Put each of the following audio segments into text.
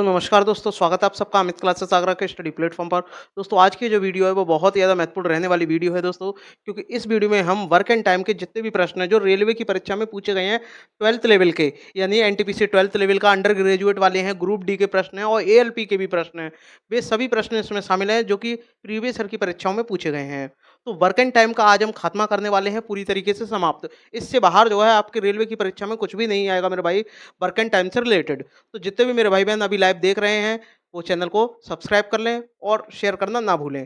तो नमस्कार दोस्तों, स्वागत है आप सबका अमित क्लासेस आगरा के स्टडी प्लेटफॉर्म पर। दोस्तों आज की जो वीडियो है वो बहुत ही ज़्यादा महत्वपूर्ण रहने वाली वीडियो है दोस्तों, क्योंकि इस वीडियो में हम वर्क एंड टाइम के जितने भी प्रश्न हैं जो रेलवे की परीक्षा में पूछे गए हैं 12th लेवल के, यानी एनटीपीसी 12th लेवल का अंडर ग्रेजुएट वाले हैं, ग्रुप डी के प्रश्न हैं और एएलपी के भी प्रश्न हैं। वे सभी प्रश्न इसमें शामिल हैं जो कि प्रीवियस ईयर की परीक्षाओं में पूछे गए हैं। तो वर्क एंड टाइम का आज हम खात्मा करने वाले हैं पूरी तरीके से समाप्त। इससे बाहर जो है आपके रेलवे की परीक्षा में कुछ भी नहीं आएगा मेरे भाई, वर्क एंड टाइम से रिलेटेड। तो जितने भी मेरे भाई बहन अभी लाइव देख रहे हैं वो चैनल को सब्सक्राइब कर लें और शेयर करना ना भूलें।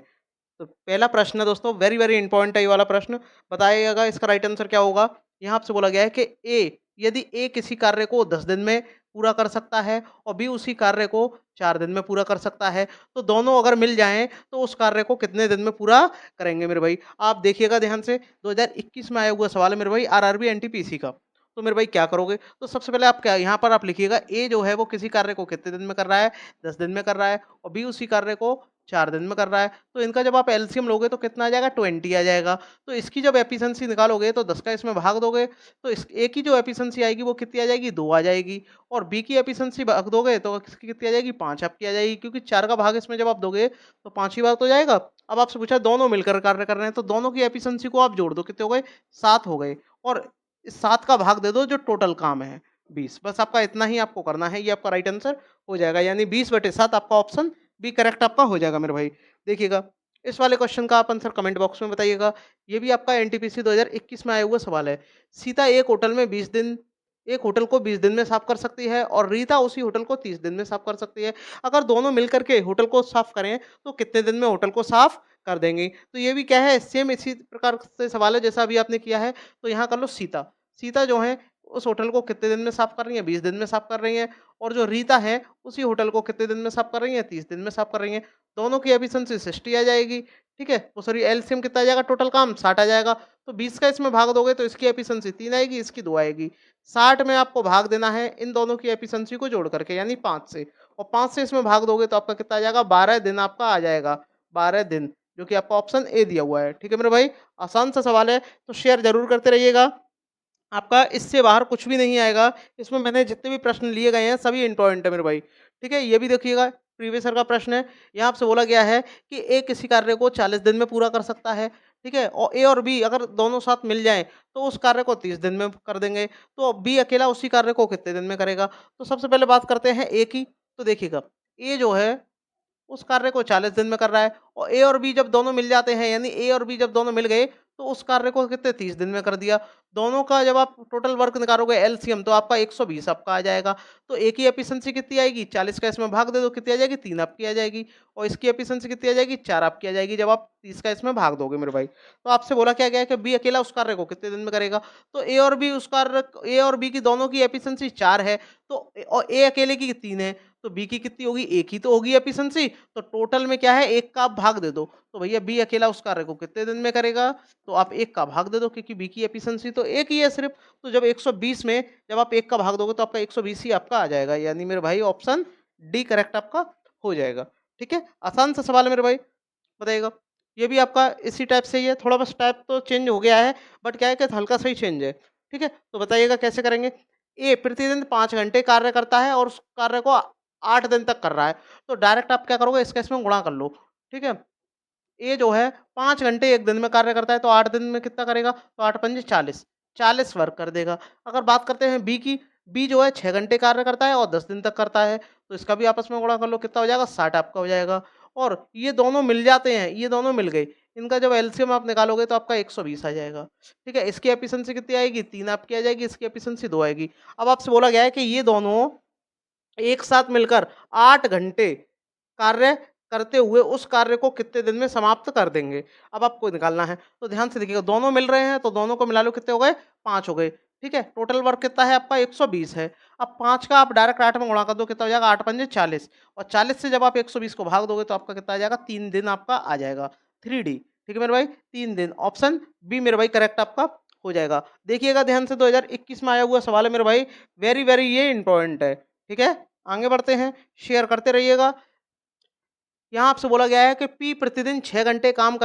तो पहला प्रश्न है दोस्तों, वेरी वेरी इंपॉर्टेंट है ये वाला प्रश्न। बताइएगा इसका राइट आंसर क्या होगा। यहाँ आपसे बोला गया है कि ए, यदि ए किसी कार्य को 10 दिन में पूरा कर सकता है और बी उसी कार्य को 4 दिन में पूरा कर सकता है, तो दोनों अगर मिल जाएं तो उस कार्य को कितने दिन में पूरा करेंगे मेरे भाई। आप देखिएगा ध्यान से, 2021 में आया हुआ सवाल है मेरे भाई, आरआरबी एनटीपीसी का। तो मेरे भाई क्या करोगे, तो सबसे पहले आप क्या यहाँ पर आप लिखिएगा, ए जो है वो किसी कार्य को कितने दिन में कर रहा है, 10 दिन में कर रहा है, और बी उसी कार्य को 4 दिन में कर रहा है। तो इनका जब आप एलसीएम लोगे तो कितना आ जाएगा, 20 आ जाएगा। तो इसकी जब एफिशिएंसी निकालोगे तो 10 का इसमें भाग दोगे, तो इस ए की जो एफिशिएंसी आएगी वो कितनी आ जाएगी, 2 आ जाएगी। और बी की एफिशिएंसी भाग दोगे तो किसकी कितनी आ जाएगी, 5 आपकी आ जाएगी, क्योंकि 4 का भाग इसमें जब आप दोगे तो 5 ही बार तो जाएगा। अब आपसे पूछा दोनों मिलकर कार्य कर रहे हैं, तो दोनों की एफिशिएंसी को आप जोड़ दो, कितने हो गए, 7 हो गए। और इस 7 का भाग दे दो जो टोटल काम है, 20। बस आपका इतना ही आपको करना है, ये आपका राइट आंसर हो जाएगा, यानी 20/7 आपका ऑप्शन बी करेक्ट आपका हो जाएगा मेरे भाई। देखिएगा, इस वाले क्वेश्चन का आप आंसर कमेंट बॉक्स में बताइएगा। ये भी आपका एनटीपीसी 2021 में आया हुआ सवाल है। सीता एक होटल को 20 दिन में साफ कर सकती है और रीता उसी होटल को 30 दिन में साफ कर सकती है। अगर दोनों मिलकर के होटल को साफ करें तो कितने दिन में होटल को साफ कर देंगी। तो ये भी क्या है, सेम इसी प्रकार से सवाल है जैसा अभी आपने किया है। तो यहाँ कर लो सीता। सीता जो है उस होटल को कितने दिन में साफ कर रही है, 20 दिन में साफ कर रही है। और जो रीता है उसी होटल को कितने दिन में साफ कर रही है, 30 दिन में साफ कर रही है। दोनों की एफिशिएंसी 60 आ जाएगी। ठीक है, वो सॉरी एलसीएम कितना आ जाएगा, टोटल काम 60 आ जाएगा। तो 20 का इसमें भाग दोगे तो इसकी एफिशिएंसी 3 आएगी, इसकी 2 आएगी। 60 में आपको भाग देना है इन दोनों की एफिशिएंसी को जोड़ करके, यानी 5 से। और 5 से इसमें भाग दोगे तो आपका कितना आ जाएगा, 12 दिन आपका आ जाएगा। 12 दिन, जो कि आपका ऑप्शन ए दिया हुआ है। ठीक है मेरे भाई, आसान सा सवाल है, तो शेयर जरूर करते रहिएगा। आपका इससे बाहर कुछ भी नहीं आएगा। इसमें मैंने जितने भी प्रश्न लिए गए हैं सभी इंपॉर्टेंट है मेरे भाई। ठीक है, ये भी देखिएगा, प्रीवियस ईयर का प्रश्न है। यहाँ आपसे बोला गया है कि ए किसी कार्य को 40 दिन में पूरा कर सकता है। ठीक है, और ए और बी अगर दोनों साथ मिल जाएं तो उस कार्य को 30 दिन में कर देंगे। तो बी अकेला उसी कार्य को कितने दिन में करेगा। तो सबसे पहले बात करते हैं ए की। तो देखिएगा, ए जो है उस कार्य को 40 दिन में कर रहा है, और ए और बी जब दोनों मिल जाते हैं, यानी ए और बी जब दोनों मिल गए तो उस कार्य को कितने, 30 दिन में कर दिया। दोनों का जब आप टोटल वर्क निकालोगे एलसीएम तो आपका 120 आपका आ जाएगा। तो ए की एफिशिएंसी कितनी आएगी, 40 का इसमें भाग दे दो, कितनी आ जाएगी, 3 आपकी आ जाएगी। और इसकी एफिशिएंसी कितनी आ जाएगी, 4 आपकी आ जाएगी, जब आप 30 का इसमें भाग दोगे मेरे भाई। तो आपसे बोला क्या गया है कि बी अकेला उस कार्य को कितने दिन में करेगा। तो ए और बी की दोनों की एफिशिएंसी 4 है, तो और ए अकेले की 3 है। तो बी की कितनी होगी, एक ही तो होगी एफिशिएंसी। तो टोटल में क्या है, एक का आप भाग दे दो। तो भैया बी अकेला उस कार्य को कितने दिन में करेगा, तो आप एक का भाग दे दो, क्योंकि बी की एफिशिएंसी तो एक ही है सिर्फ। तो जब 120 में जब आप एक का भाग दोगे तो आपका 120 ही आपका आ जाएगा, यानी मेरे भाई ऑप्शन डी करेक्ट आपका हो जाएगा। ठीक है, आसान सा सवाल है मेरे भाई, बताइएगा। ये भी आपका इसी टाइप से ही है, थोड़ा बस टाइप तो चेंज हो गया है, बट क्या है कि हल्का सा ही चेंज है। ठीक है, तो बताइएगा कैसे करेंगे। ए प्रतिदिन 5 घंटे कार्य करता है और उस कार्य को 8 दिन तक कर रहा है। तो डायरेक्ट आप क्या करोगे, इसका इसमें गुणा कर लो। ठीक है, ए जो है 5 घंटे 1 दिन में कार्य करता है, तो 8 दिन में कितना करेगा, तो 8 पंजे 40, 40 वर्क कर देगा। अगर बात करते हैं बी की, बी जो है 6 घंटे कार्य करता है और 10 दिन तक करता है, तो इसका भी आपस में गुणा कर लो, कितना हो जाएगा, 60 आपका हो जाएगा। और ये दोनों मिल जाते हैं, ये दोनों मिल गए, इनका जब एलसीएम आप निकालोगे तो आपका 120 आ जाएगा। ठीक है, इसकी एफिशिएंसी कितनी आएगी, 3 आपकी आ जाएगी, इसकी एफिशिएंसी 2 आएगी। अब आपसे बोला गया है कि ये दोनों एक साथ मिलकर 8 घंटे कार्य करते हुए उस कार्य को कितने दिन में समाप्त कर देंगे। अब आपको निकालना है, तो ध्यान से देखिएगा, दोनों मिल रहे हैं तो दोनों को मिला लो, कितने हो गए, 5 हो गए। ठीक है, टोटल वर्क कितना है आपका, 120 है। अब 5 का आप डायरेक्ट 8 में गुणा कर दो, कितना हो जाएगा, 8 पंजे 40। और 40 से जब आप 120 को भाग दोगे तो आपका कितना आ जाएगा, 3 दिन आपका आ जाएगा, 3D। ठीक है मेरे भाई, 3 दिन, ऑप्शन बी मेरे भाई करेक्ट आपका हो जाएगा। देखिएगा ध्यान से, 2021 में आया हुआ सवाल है मेरे भाई, वेरी वेरी ये इंपॉर्टेंट है। ठीक है, आगे बढ़ते हैं, शेयर करते रहिएगा। यहाँ आपसे बोला गया है कि पी प्रतिदिन 6 घंटे काम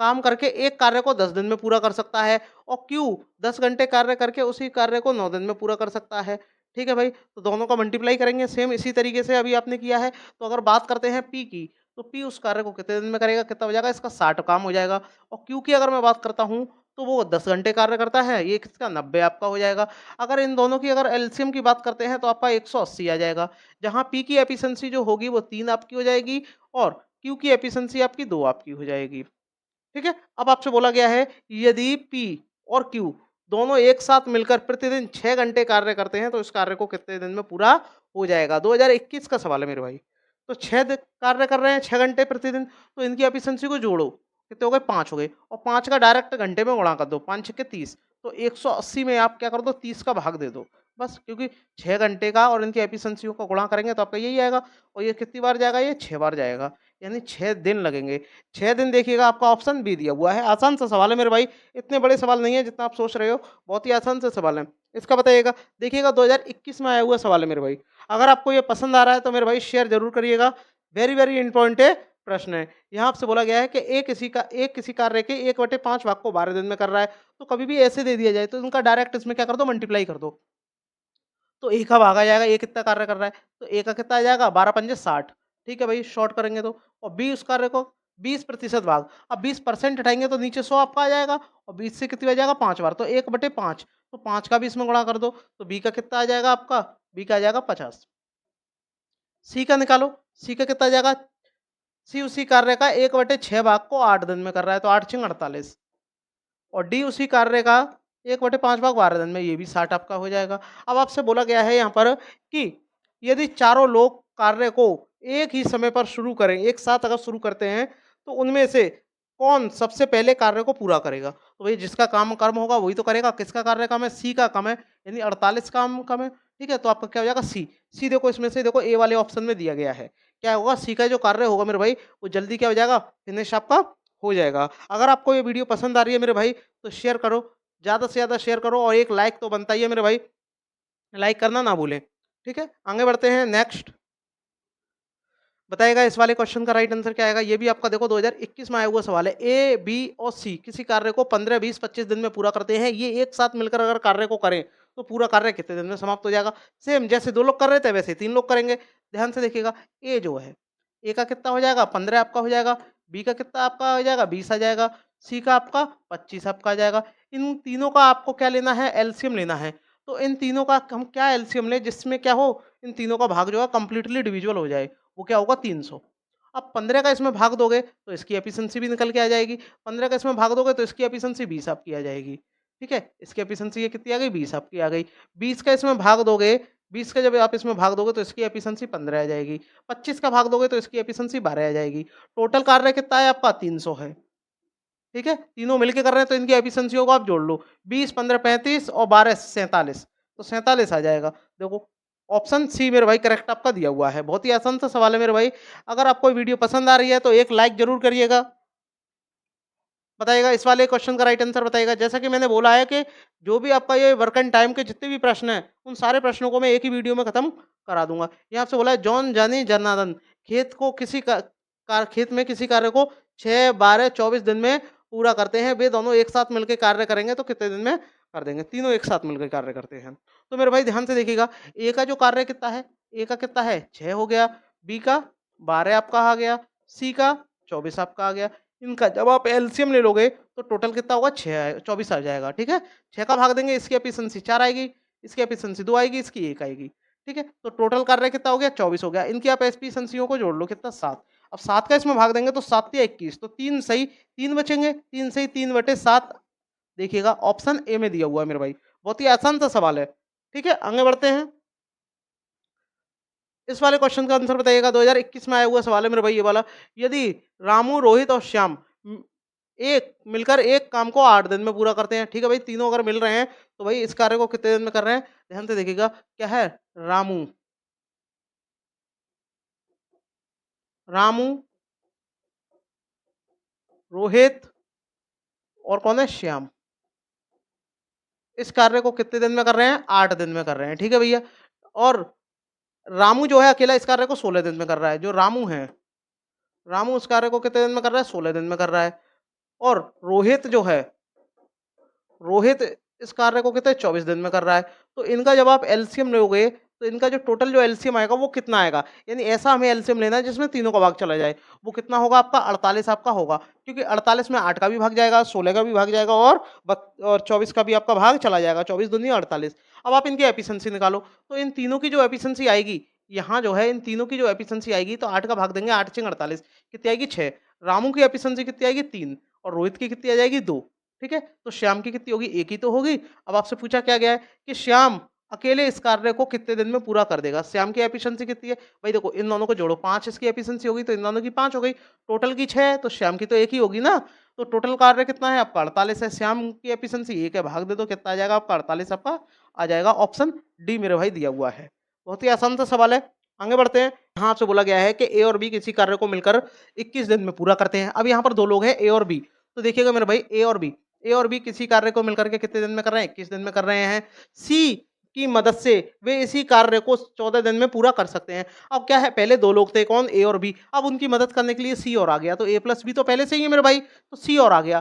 काम करके एक कार्य को 10 दिन में पूरा कर सकता है, और क्यू 10 घंटे कार्य करके उसी कार्य को 9 दिन में पूरा कर सकता है। ठीक है भाई, तो दोनों का मल्टीप्लाई करेंगे सेम इसी तरीके से अभी आपने किया है। तो अगर बात करते हैं पी की, तो पी उस कार्य को कितने दिन में करेगा, कितना हो जाएगा, इसका 60 काम हो जाएगा। और क्यू की अगर मैं बात करता हूँ, तो वो 10 घंटे कार्य करता है, ये किसका 90 आपका हो जाएगा। अगर इन दोनों की अगर एलसीएम की बात करते हैं, तो आपका 180 आ जाएगा। जहाँ पी की एफिशिएंसी जो होगी वो 3 आपकी हो जाएगी और क्यू की एफिशिएंसी आपकी 2 आपकी हो जाएगी। ठीक है? अब आपसे बोला गया है यदि पी और क्यू दोनों एक साथ मिलकर प्रतिदिन 6 घंटे कार्य करते हैं तो इस कार्य को कितने दिन में पूरा हो जाएगा? 2021 का सवाल है मेरे भाई। तो 6 कार्य कर रहे हैं 6 घंटे प्रतिदिन, तो इनकी एफिशिएंसी को जोड़ो। कितने हो गए? 5 हो गए और 5 का डायरेक्ट घंटे में गुणा कर दो। 5 छक्के 30, तो 180 में आप क्या कर दो, 30 का भाग दे दो। बस, क्योंकि 6 घंटे का और इनकी एफिशिएंसियों का गुणा करेंगे तो आपका यही आएगा। और ये कितनी बार जाएगा? ये 6 बार जाएगा, यानी 6 दिन लगेंगे। 6 दिन देखिएगा, आपका ऑप्शन बी दिया हुआ है। आसान सा सवाल है मेरे भाई, इतने बड़े सवाल नहीं है जितना आप सोच रहे हो, बहुत ही आसान सा सवाल है। इसका बताइएगा, देखिएगा 2021 में आया हुआ सवाल है मेरे भाई। अगर आपको ये पसंद आ रहा है तो मेरे भाई शेयर ज़रूर करिएगा। वेरी, वेरी इंपॉर्टेंट प्रश्न है। यहाँ आपसे बोला गया है कि एक किसी कार्य के 1/5 भाग को 12 दिन में कर रहा है, तो कभी भी ऐसे दे दिया जाए तो उनका डायरेक्ट इसमें क्या कर दो, मल्टीप्लाई कर दो। तो ए का भाग आ जाएगा, ए कितना कार्य कर रहा है, तो ए का कितना आ जाएगा, 12 पंजे 60। ठीक है भाई, शॉर्ट करेंगे तो। और बी उस कार्य को 20% भाग, अब 20% हटाएंगे तो नीचे 100 आपका आ जाएगा और 20 से कितनी आ जाएगा, 5 बार, तो 1/5, तो 5 का भी इसमें गुणा कर दो, तो बी का कितना आ जाएगा आपका, बी का आ जाएगा 50। सी का निकालो, सी का कितना आ जाएगा, सी उसी कार्य का 1/6 भाग को 8 दिन में कर रहा है, तो 8 छिंग 48। और डी उसी कार्य का 1/5 भाग 12 दिन में, ये भी 60 आपका हो जाएगा। अब आपसे बोला गया है यहाँ पर कि यदि चारों लोग कार्य को एक ही समय पर शुरू करें, एक साथ अगर शुरू करते हैं, तो उनमें से कौन सबसे पहले कार्य को पूरा करेगा? तो भई जिसका काम कर्म होगा वही तो करेगा। किसका कार्य कम है? सी का कम है, यानी 48 काम कम है। ठीक है? तो आपका क्या हो जाएगा, सी। सी देखो इसमें से देखो ए वाले ऑप्शन में दिया गया है। क्या होगा? सी का जो कार्य होगा मेरे भाई, वो जल्दी क्या हो जाएगा, फिनिश आपका हो जाएगा। अगर आपको ये वीडियो पसंद आ रही है मेरे भाई, तो शेयर करो, ज़्यादा से ज़्यादा शेयर करो और एक लाइक तो बनता ही है मेरे भाई, लाइक करना ना भूलें। ठीक है? आगे बढ़ते हैं नेक्स्ट। बताइएगा इस वाले क्वेश्चन का राइट आंसर क्या आएगा? ये भी आपका देखो 2021 में आया हुआ सवाल है। ए, बी और सी किसी कार्य को 15, 20, 25 दिन में पूरा करते हैं। ये एक साथ मिलकर अगर कार्य को करें, तो पूरा कार्य कितने दिन में समाप्त हो जाएगा? सेम जैसे 2 लोग कर रहे थे वैसे 3 लोग करेंगे। ध्यान से देखिएगा, ए जो है, ए का कितना हो जाएगा, 15 आपका हो जाएगा, बी का कितना आपका हो जाएगा, 20 आ जाएगा, सी का आपका 25 आपका आ जाएगा। इन तीनों का आपको क्या लेना है? एलसीएम लेना है। तो इन तीनों का हम क्या एलसीएम लें जिसमें क्या हो, इन तीनों का भाग जो है कंप्लीटली डिविजिबल हो जाए। वो क्या होगा, 300। अब 15 का इसमें भाग दोगे तो इसकी एफिशिएंसी भी निकल के आ जाएगी। 15 का इसमें भाग दोगे तो इसकी एफिशिएंसी 20 आपकी आ जाएगी। ठीक है? इसकी एफिशिएंसी ये कितनी आ गई, 20 आपकी आ गई। 20 का इसमें भाग दोगे, 20 का जब आप इसमें भाग दोगे तो इसकी एफिशिएंसी 15 आ जाएगी। 25 का भाग दोगे तो इसकी एफिशिएंसी 12 आ जाएगी। टोटल कार्य कितना है आपका, 300 है। ठीक है? तीनों मिलके कर रहे हैं तो इनकी एफिशिएंसियों को आप जोड़ लो। 20, 15, 35 और 12 47, तो 47 आ जाएगा। देखो, ऑप्शन सी मेरे भाई करेक्ट आपका दिया हुआ है। बहुत ही आसान सा सवाल है मेरे भाई। अगर आपको वीडियो पसंद आ रही है तो एक लाइक ज़रूर करिएगा। बताइएगा इस वाले क्वेश्चन का राइट आंसर बताइएगा। जैसा कि मैंने बोला है कि जो भी आपका ये वर्क एंड टाइम के जितने भी प्रश्न हैं, उन सारे प्रश्नों को मैं एक ही वीडियो में खत्म करा दूँगा। यहाँ आपसे बोला है जॉन जानी जनार्दन खेत में किसी कार्य को 6, 12, 24 दिन में पूरा करते हैं। वे दोनों एक साथ मिलके कार्य करेंगे तो कितने दिन में कर देंगे? तीनों एक साथ मिलकर कार्य करते हैं। तो मेरे भाई ध्यान से देखिएगा, ए का जो कार्य कितना है? ए का कितना है? 6 हो गया, बी का 12 आपका आ गया, सी का 24 आपका आ गया। इनका जब आप एलसीएम ले लोगे तो टोटल कितना होगा, 6 24 आ जाएगा। ठीक है? 6 का भाग देंगे, इसकी एफिशिएंसी 4 आएगी, इसकी एफिशिएंसी 2 आएगी, इसकी 1 आएगी। ठीक है? तो टोटल कार्य कितना हो गया, 24 हो गया। इनकी आप एफिशिएंसियों को जोड़ लो, कितना, 7। अब 7 का इसमें भाग देंगे तो 7 या 21, तो 3 सही 3 बचेंगे, 3 सही 3/7। देखिएगा ऑप्शन ए में दिया हुआ है मेरे भाई। बहुत ही आसान सा सवाल है। ठीक है? आगे बढ़ते हैं। इस वाले क्वेश्चन का आंसर बताइएगा। 2021 में आया हुआ सवाल है मेरे भाई ये वाला। यदि रामू, रोहित और श्याम एक मिलकर एक काम को 8 दिन में पूरा करते हैं। ठीक है भाई, तीनों अगर मिल रहे हैं तो भाई इस कार्य को कितने दिन में कर रहे हैं? ध्यान से देखिएगा, क्या है, रामू, रामू, रोहित और कौन है, श्याम। इस कार्य को कितने दिन में कर रहे हैं? 8 दिन में कर रहे हैं। ठीक है भैया। और रामू जो है अकेला इस कार्य को 16 दिन में कर रहा है। जो रामू है, रामू उस कार्य को कितने दिन में कर रहा है? 16 दिन में कर रहा है। और रोहित जो है, रोहित इस कार्य को कितने 24 दिन में कर रहा है। तो इनका जब आप एलसीएम लोगे तो इनका जो टोटल जो एलसीएम आएगा वो कितना आएगा? यानी ऐसा हमें एलसीएम लेना है जिसमें तीनों का भाग चला जाए। वो कितना होगा आपका 48 आपका होगा, क्योंकि 48 में 8 का भी भाग जाएगा, 16 का भी भाग जाएगा और 24 का भी आपका भाग चला जाएगा, 24 दूनी 48। अब आप इनकी एफिशिएंसी निकालो, तो इन तीनों की जो एफिशिएंसी आएगी, यहाँ जो है इन तीनों की जो एफिशिएंसी आएगी तो 8 का भाग देंगे, 8 छीं 48 कितनी आएगी 6। रामू की एफिशिएंसी कितनी आएगी 3 और रोहित की कितनी आ जाएगी 2। ठीक है? तो श्याम की कितनी होगी? 1 ही तो होगी। अब आपसे पूछा क्या गया है कि श्याम अकेले इस कार्य को कितने दिन में पूरा कर देगा? श्याम की एफिशिएंसी कितनी है? भाई देखो इन दोनों को जोड़ो, 5 इसकी एफिशिएंसी होगी तो इन दोनों की 5 हो गई। टोटल की 6 है तो श्याम की तो 1 ही होगी ना। तो टोटल कार्य कितना है आपका 48 है। श्याम की एफिशिएंसी 1 है, भाग दे दो कितना आ जाएगा आपका 48 आपका आ जाएगा। ऑप्शन डी मेरे भाई दिया हुआ है। बहुत ही आसान सा सवाल है। आगे बढ़ते हैं। यहाँ आपसे बोला गया है कि ए और बी किसी कार्य को मिलकर 21 दिन में पूरा करते हैं। अब यहाँ पर 2 लोग हैं ए और बी। तो देखिएगा मेरे भाई ए और बी किसी कार्य को मिलकर के कितने दिन में कर रहे हैं? 21 दिन में कर रहे हैं। सी की मदद से वे इसी कार्य को 14 दिन में पूरा कर सकते हैं। अब क्या है, पहले 2 लोग थे कौन? ए और बी। अब उनकी मदद करने के लिए सी और आ गया, तो ए प्लस बी तो पहले से ही है मेरे भाई, तो सी और आ गया।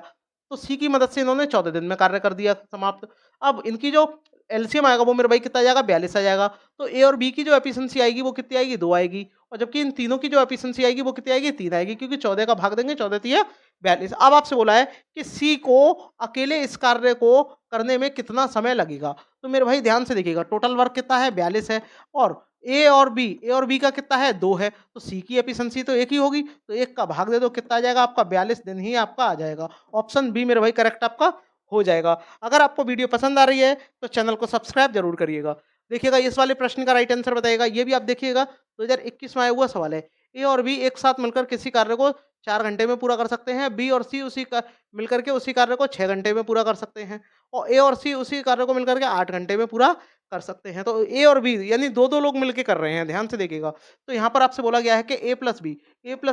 तो सी की मदद से इन्होंने 14 दिन में कार्य कर दिया समाप्त। अब इनकी जो एलसीएम आएगा वो मेरे भाई कितना आ जाएगा? 42 आ जाएगा। तो ए और बी की जो एफिशिएंसी आएगी वो कितनी आएगी? 2 आएगी। और जबकि इन तीनों की जो एफिशिएंसी आएगी वो कितनी आएगी? 3 आएगी, क्योंकि 14 का भाग देंगे, 14 तिया 42। अब आपसे बोला है कि सी को अकेले इस कार्य को करने में कितना समय लगेगा? तो मेरे भाई ध्यान से देखिएगा, टोटल वर्क कितना है? 42 है। और ए और बी का कितना है? 2 है। तो सी की एफिशिएंसी तो 1 ही होगी, तो 1 का भाग दे दो कितना आ जाएगा आपका? 42 दिन ही आपका आ जाएगा। ऑप्शन बी मेरे भाई करेक्ट आपका हो जाएगा। अगर आपको वीडियो पसंद आ रही है तो चैनल को सब्सक्राइब जरूर करिएगा। देखिएगा इस वाले प्रश्न का राइट आंसर बताइएगा। ये भी आप देखिएगा 2021 में आया हुआ सवाल है। ए और बी एक साथ मिलकर किसी कार्य को 4 घंटे में पूरा कर सकते हैं। बी और सी उसी का मिलकर के उसी कार्य को 6 घंटे में पूरा कर सकते हैं। और ए और सी उसी कार्य को मिलकर के 8 घंटे में पूरा कर सकते हैं। तो ए और बी यानी 2-2 लोग मिलके कर रहे हैं, ध्यान से देखिएगा। तो यहाँ पर आपसे बोला गया है कि ए प्लस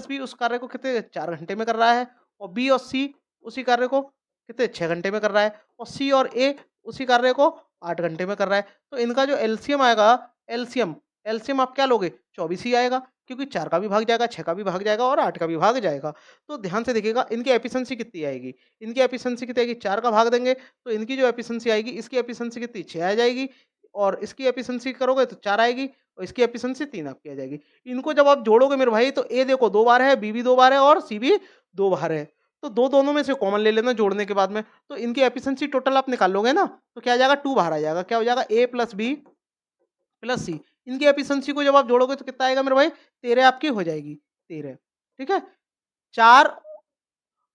बी उस कार्य को कितने 4 घंटे में कर रहा है और बी और सी उसी कार्य को कितने 6 घंटे में कर रहा है और सी और ए उसी कार्य को 8 घंटे में कर रहा है। तो इनका जो एलसीएम आएगा, एलसीएम एलसीएम आप क्या लोगे? 24 ही आएगा, क्योंकि 4 का भी भाग जाएगा, 6 का भी भाग जाएगा और 8 का भी भाग जाएगा। तो ध्यान से देखिएगा इनकी एफिशिएंसी कितनी आएगी? इनकी एफिशिएंसी कितनी आएगी? 4 का भाग देंगे तो इनकी जो एफिशिएंसी आएगी, इसकी एफिशिएंसी कितनी? 6 आ जाएगी और इसकी एफिशिएंसी करोगे तो 4 आएगी और इसकी एफिशिएंसी 3 आपकी आ जाएगी। इनको जब आप जोड़ोगे मेरे भाई तो ए देखो 2 बार है, बी भी 2 बार है और सी भी 2 बार है। तो दोनों में से कॉमन ले लेना जोड़ने के बाद में, तो इनकी एफिशिएंसी टोटल आप निकाल लोगे ना, तो क्या आ जाएगा? 2 बाहर आ जाएगा। क्या हो जाएगा? ए प्लस बी प्लस सी। इनकी एफिशिएंसी को जब आप जोड़ोगे तो कितना आएगा मेरे भाई? 13 आपकी हो जाएगी, 13। ठीक है? 4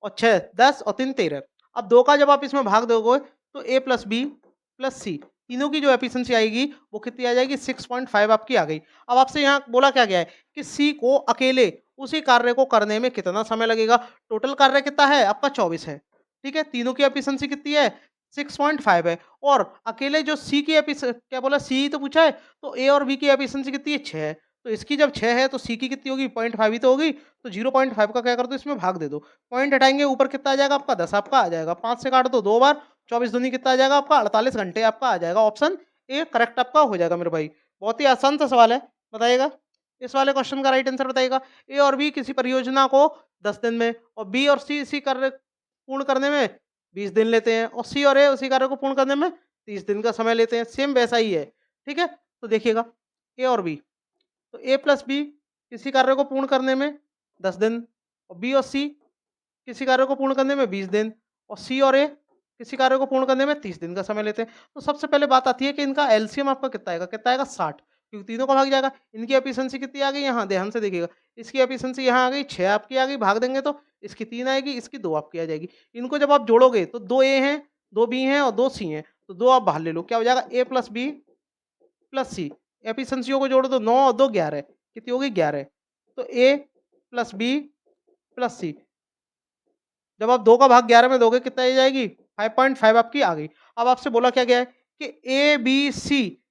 और 6 10 और 3 13। अब 2 का जब आप इसमें भाग दोगे तो ए प्लस बी प्लस सी तीनों की जो एफिशिएंसी आएगी वो कितनी आ जाएगी? 6.5 आपकी आ गई। अब आपसे यहाँ बोला क्या गया है कि सी को अकेले उसी कार्य को करने में कितना समय लगेगा? टोटल कार्य कितना है आपका? 24 है। ठीक है? तीनों की एफिशिएंसी कितनी है? 6.5 है। और अकेले जो सी की क्या बोला? सी ही तो पूछा है। तो ए और बी की एफिशिएंसी कितनी है? 6 है। तो इसकी जब 6 है तो सी की कितनी होगी? 0.5 ही तो होगी। तो 0.5 का क्या कर दो? इसमें भाग दे दो। पॉइंट हटाएँगे ऊपर कितना आ जाएगा आपका? 10 आपका आ जाएगा। 5 से काट दो 2 बार, 24 दूनी कितना आ जाएगा आपका? 48 घंटे आपका आ जाएगा। ऑप्शन ए करेक्ट आपका हो जाएगा मेरे भाई। बहुत ही आसान सा सवाल है, बताइएगा। इस वाले क्वेश्चन का राइट आंसर बताइएगा। ए और बी किसी परियोजना को 10 दिन में और बी और सी इसी कार्य पूर्ण करने में 20 दिन लेते हैं और सी और ए उसी कार्य को पूर्ण करने में 30 दिन का समय लेते हैं। सेम वैसा ही है। ठीक है? तो देखिएगा ए और बी, तो ए प्लस बी किसी कार्य को पूर्ण करने में 10 दिन और बी और सी किसी कार्य को पूर्ण करने में 20 दिन और सी और ए किसी कार्य को पूर्ण करने में 30 दिन का समय लेते हैं। तो सबसे पहले बात आती है कि इनका एलसीएम आपका कितना आएगा? कितना आएगा? 60, क्योंकि तीनों का भाग जाएगा। इनकी एफिशिएंसी कितनी आ गई? यहाँ ध्यान से देखिएगा। इसकी एफिशिएंसी यहाँ आ गई 6 आपकी आ गई, भाग देंगे तो इसकी 3 आएगी, इसकी 2 आपकी आ जाएगी। इनको जब आप जोड़ोगे तो 2 ए हैं, 2 बी हैं और 2 सी हैं, तो 2 आप बाहर ले लो। क्या हो जाएगा? ए प्लस बी प्लस सी। एफिशिएंसियों को जोड़ो तो 9 और 2 11, कितनी होगी? 11। तो ए प्लस बी प्लस सी, जब आप 2 का भाग 11 में दोगे कितना आ जाएगी? 5.5 आपकी आ गई। अब आपसे बोला क्या गया है कि ए, बी, सी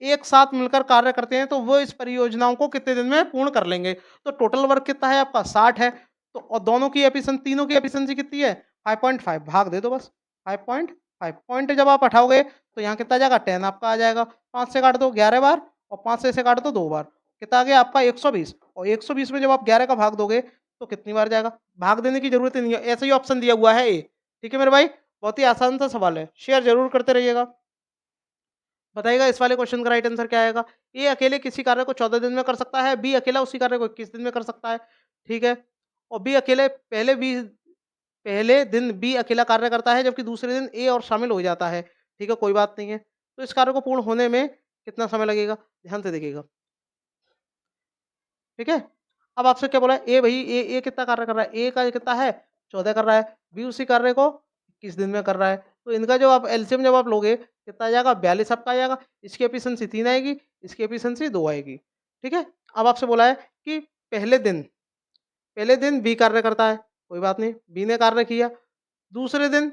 एक साथ मिलकर कार्य करते हैं तो वो इस परियोजनाओं को कितने दिन में पूर्ण कर लेंगे? तो टोटल वर्क कितना है आपका? 60 है। तो और दोनों की एफिशिएंसी तीनों की एफिशिएंसी कितनी है? 5.5 भाग दे दो बस। 5.5 पॉइंट जब आप हटाओगे तो यहाँ कितना आ जाएगा? 10 आपका आ जाएगा। 5 से काट दो 11 बार और 5 से काट दो 2 बार। कितना आ गया आपका? 120 और 120 में जब आप 11 का भाग दोगे तो कितनी बार जाएगा? भाग देने की ज़रूरत ही नहीं है, ऐसे ही ऑप्शन दिया हुआ है ए। ठीक है मेरे भाई? बहुत ही आसान सा सवाल है, शेयर ज़रूर करते रहिएगा। बताइएगा इस वाले क्वेश्चन का राइट आंसर क्या आएगा? ए अकेले किसी कार्य को 14 दिन में कर सकता है, बी अकेला उसी कार्य को 21 दिन में कर सकता है, ठीक है? और बी अकेले पहले दिन बी अकेला कार्य करता है, जबकि दूसरे दिन ए और शामिल हो जाता है, ठीक है? कोई बात नहीं है। तो इस कार्य को पूर्ण होने में कितना समय लगेगा? ध्यान से देखिएगा, ठीक है? अब आपसे क्या बोला है? ए कितना कार्य कर रहा है? ए का कितना है? 14 कर रहा है, बी उसी कार्य को 21 दिन में कर रहा है। तो इनका जो आप एलसीएम जब आप लोगे, कितना आ जाएगा? 42 आपका आ जाएगा। इसकी एफिशिएंसी 3 आएगी, इसकी एफिशिएंसी 2 आएगी, ठीक है? अब आपसे बोला है कि पहले दिन पहले दिन बी कार्य करता है, कोई बात नहीं, बी ने कार्य किया। दूसरे दिन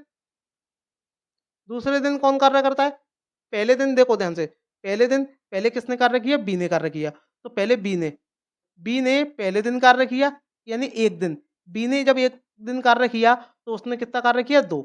दूसरे दिन कौन कार्य करता है? पहले दिन देखो ध्यान से, पहले किसने कार्य किया? बी ने कार्य किया। तो पहले बी ने पहले दिन कार्य किया, यानी 1 दिन। बी ने जब 1 दिन कार्य किया, तो उसने कितना कार्य किया? 2,